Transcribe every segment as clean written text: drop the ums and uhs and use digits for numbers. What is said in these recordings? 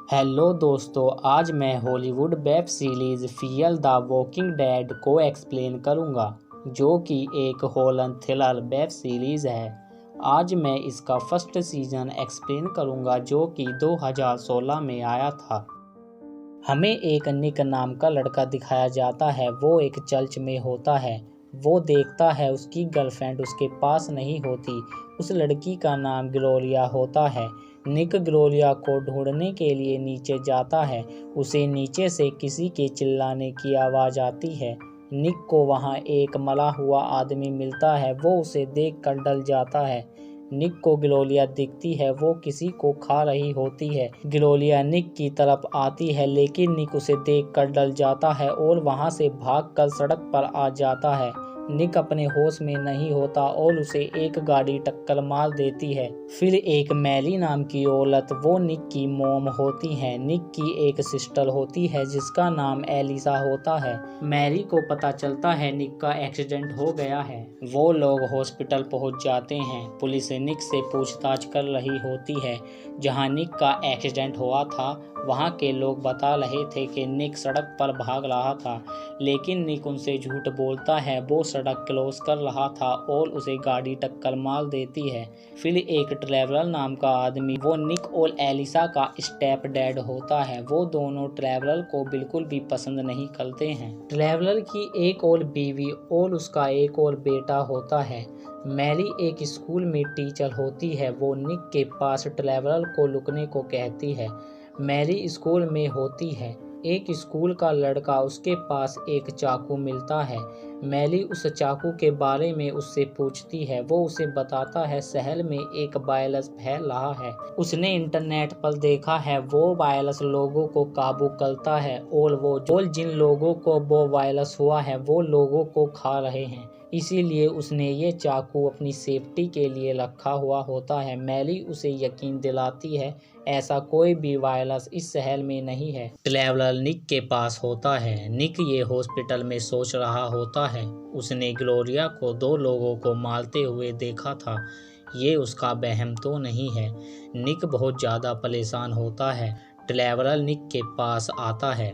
Hello दोस्तों, आज मैं Hollywood web series fear the walking dead को एक्सप्लेन करूंगा, जो कि एक हॉरर थ्रिलर वेब सीरीज़ है। आज मैं इसका फर्स्ट सीज़न एक्सप्लेन करूंगा, जो कि 2016 में आया था। हमें एक निक नाम का लड़का दिखाया जाता है। वो एक चर्च में होता है। वो देखता है उसकी गर्लफ्रेंड उसके पास नहीं होती। उस लड़की का नाम ग्लोरिया होता है। निक ग्लोरिया को ढूंढने के लिए नीचे जाता है। उसे नीचे से किसी के चिल्लाने की आवाज़ आती है। निक को वहाँ एक मरा हुआ आदमी मिलता है। वो उसे देखकर डर जाता है। निक को ग्लोरिया दिखती है। वो किसी को खा रही होती है। ग्लोरिया निक की तरफ आती है, लेकिन निक उसे देखकर डर जाता है और वहां से भागकर सड़क पर आ जाता है। निक अपने होश में नहीं होता और उसे एक गाड़ी टक्कर मार देती है। फिर एक मैरी नाम की औरत, वो निक की मॉम होती है। निक की एक सिस्टर होती है जिसका नाम एलिसा होता है। मैरी को पता चलता है निक का एक्सीडेंट हो गया है। वो लोग हॉस्पिटल पहुंच जाते हैं। पुलिस निक से पूछताछ कर रही होती है। जहां निक का एक्सीडेंट हुआ था, वहां के लोग बता रहे थे कि निक सड़क पर भाग रहा था, लेकिन निक उनसे झूठ बोलता है। वो सड़क क्रॉस कर रहा था और उसे गाड़ी टक्कर मार देती है। फिर एक ट्रैवलर नाम का आदमी, वो निक और एलिसा का स्टेप डैड होता है। वो दोनों ट्रैवलर को बिल्कुल भी पसंद नहीं करते हैं। ट्रैवलर की एक और बीवी और उसका एक और बेटा होता है। मैरी एक स्कूल में टीचर होती है। वो निक के पास ट्रैवलर को रुकने को कहती है। मैरी स्कूल में होती है। एक स्कूल का लड़का, उसके पास एक चाकू मिलता है। मैरी उस चाकू के बारे में उससे पूछती है। वो उसे बताता है शहर में एक वायरस फैल रहा है। उसने इंटरनेट पर देखा है। वो वायरस लोगों को काबू करता है और जिन लोगों को वो वायरस हुआ है वो लोगों को खा रहे हैं। इसीलिए उसने ये चाकू अपनी सेफ्टी के लिए रखा हुआ होता है। मैरी उसे यकीन दिलाती है ऐसा कोई भी वायरस इस शहर में नहीं है। ट्रैवलर निक के पास होता है। निक ये हॉस्पिटल में सोच रहा होता है। उसने ग्लोरिया को 2 लोगों को मारते हुए देखा था। ये उसका वहम तो नहीं है। निक बहुत ज़्यादा परेशान होता है। ट्रैवलर निक के पास आता है।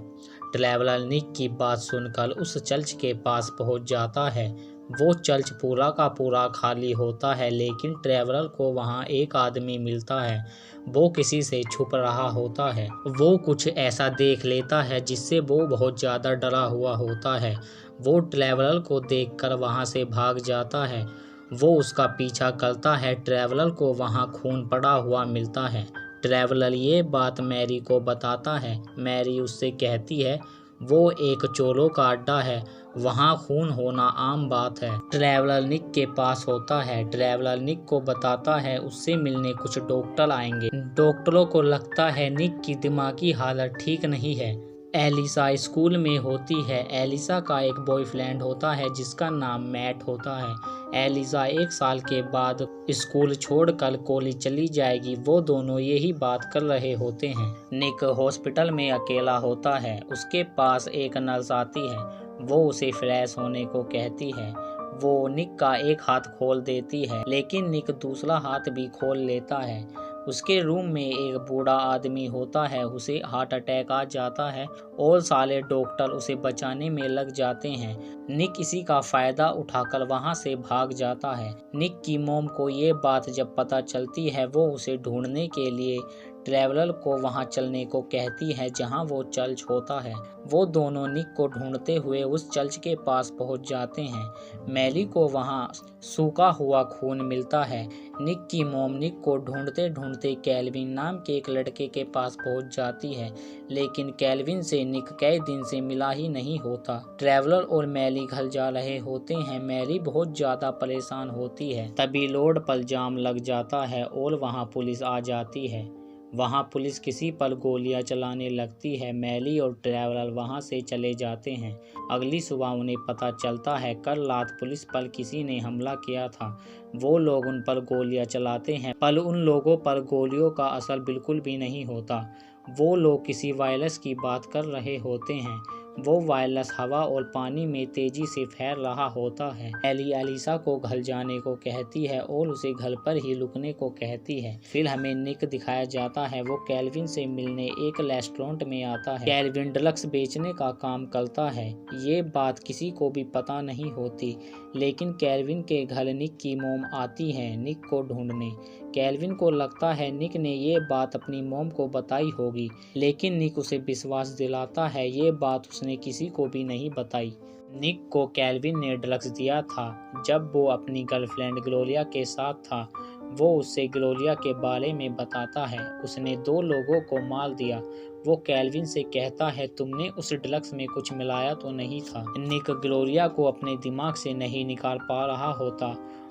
ट्रैवलर निक की बात सुनकर उस चर्च के पास पहुंच जाता है। वो चर्च पूरा का पूरा खाली होता है, लेकिन ट्रैवलर को वहाँ एक आदमी मिलता है। वो किसी से छुप रहा होता है। वो कुछ ऐसा देख लेता है जिससे वो बहुत ज़्यादा डरा हुआ होता है। वो ट्रैवलर को देखकर वहाँ से भाग जाता है। वो उसका पीछा करता है। ट्रैवलर को वहाँ खून पड़ा हुआ मिलता है। ट्रैवलर ये बात मैरी को बताता है। मैरी उससे कहती है वो एक चोरों का अड्डा है, वहाँ खून होना आम बात है। ट्रैवलर निक के पास होता है। ट्रैवलर निक को बताता है उससे मिलने कुछ डॉक्टर आएंगे। डॉक्टरों को लगता है निक की दिमागी हालत ठीक नहीं है। एलिसा स्कूल में होती है। एलिसा का एक बॉयफ्रेंड होता है जिसका नाम मैट होता है। एलिसा 1 साल के बाद स्कूल छोड़कर कॉलेज चली जाएगी। वो दोनों यही बात कर रहे होते हैं। निक हॉस्पिटल में अकेला होता है। उसके पास एक नर्स आती है। वो उसे फ्रेश होने को कहती है। वो निक का एक हाथ खोल देती है, लेकिन निक दूसरा हाथ भी खोल लेता है। उसके रूम में एक बूढ़ा आदमी होता है। उसे हार्ट अटैक आ जाता है और सारे डॉक्टर उसे बचाने में लग जाते हैं। निक इसी का फायदा उठाकर वहां से भाग जाता है। निक की मॉम को ये बात जब पता चलती है, वो उसे ढूंढने के लिए ट्रैवलर को वहां चलने को कहती है जहां वो चर्च होता है। वो दोनों निक को ढूंढते हुए उस चर्च के पास पहुंच जाते हैं। मैरी को वहां सूखा हुआ खून मिलता है। निक की मॉम निक को ढूंढते ढूंढते कैल्विन नाम के एक लड़के के पास पहुंच जाती है, लेकिन कैल्विन से निक कई दिन से मिला ही नहीं होता। ट्रैवलर और मैरी घर जा रहे होते हैं। मैरी बहुत ज्यादा परेशान होती है। तभी रोड पर जाम लग जाता है और वहां पुलिस आ जाती है। वहां पुलिस किसी पर गोलियां चलाने लगती है। मैरी और ट्रैवलर वहां से चले जाते हैं। अगली सुबह उन्हें पता चलता है कल रात पुलिस पर किसी ने हमला किया था। वो लोग उन पर गोलियां चलाते हैं, पर उन लोगों पर गोलियों का असर बिल्कुल भी नहीं होता। वो लोग किसी वायरस की बात कर रहे होते हैं। वो वायरलेस हवा और पानी में तेजी से फैल रहा होता है। एली एलिसा को घर जाने को कहती है और उसे घर पर ही रुकने को कहती है। फिर हमें निक दिखाया जाता है, वो केल्विन से मिलने एक रेस्टोरेंट में आता है। केल्विन ड्रग्स बेचने का काम करता है, ये बात किसी को भी पता नहीं होती। लेकिन केल्विन के घर निक की मॉम आती है निक को ढूंढने। केल्विन को लगता है निक ने ये बात अपनी मॉम को बताई होगी, लेकिन निक उसे विश्वास दिलाता है ये बात उसने किसी को भी नहीं बताई। निक को केल्विन ने ड्रग्स दिया था जब वो अपनी गर्लफ्रेंड ग्लोरिया के साथ था। वो उससे ग्लोरिया के बारे में बताता है, उसने 2 लोगों को मार दिया। वो केल्विन से कहता है तुमने उस ड्रग्स में कुछ मिलाया तो नहीं था। निक ग्लोरिया को अपने दिमाग से नहीं निकाल पा रहा होता,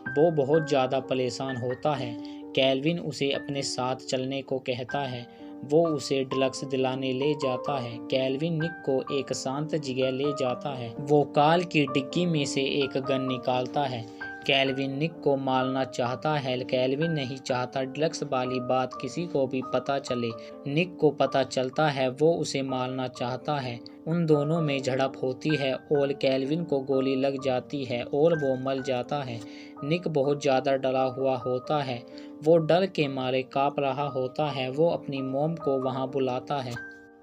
वो बहुत ज़्यादा परेशान होता है। केल्विन उसे अपने साथ चलने को कहता है, वो उसे ड्रग्स दिलाने ले जाता है। केल्विन निक को एक शांत जगह ले जाता है। वो कार की डिग्गी में से एक गन निकालता है। केल्विन निक को मारना चाहता है, केल्विन नहीं चाहता ड्रग्स वाली बात किसी को भी पता चले। निक को पता चलता है, वो उसे मारना चाहता है। उन दोनों में झड़प होती है और केल्विन को गोली लग जाती है और वो मर जाता है। निक बहुत ज़्यादा डरा हुआ होता है, वो डर के मारे काँप रहा होता है। वो अपनी मॉम को वहाँ बुलाता है,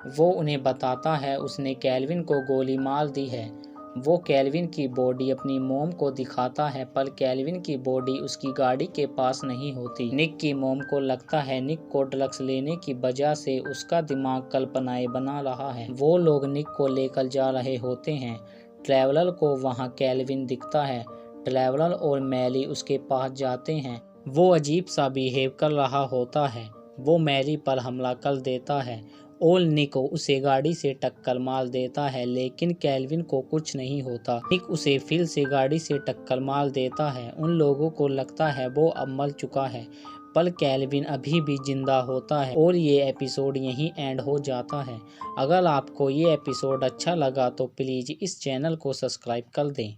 वो उन्हें बताता है उसने केल्विन को गोली मार दी है। वो केल्विन की बॉडी अपनी मॉम को दिखाता है, पर केल्विन की बॉडी उसकी गाड़ी के पास नहीं होती। निक की मॉम को लगता है निक को ड्रग्स लेने की वजह से उसका दिमाग कल्पनाएं बना रहा है। वो लोग निक को लेकर जा रहे होते हैं। ट्रैवलर को वहाँ केल्विन दिखता है। ट्रैवलर और मैरी उसके पास जाते हैं। वो अजीब सा बिहेव कर रहा होता है। वो मैरी पर हमला कर देता है और निक उसे गाड़ी से टक्कर मार देता है, लेकिन केल्विन को कुछ नहीं होता। निक उसे फिर से गाड़ी से टक्कर मार देता है। उन लोगों को लगता है वो अब मर चुका है, पर केल्विन अभी भी जिंदा होता है और ये एपिसोड यहीं एंड हो जाता है। अगर आपको ये एपिसोड अच्छा लगा तो प्लीज़ इस चैनल को सब्सक्राइब कर दें।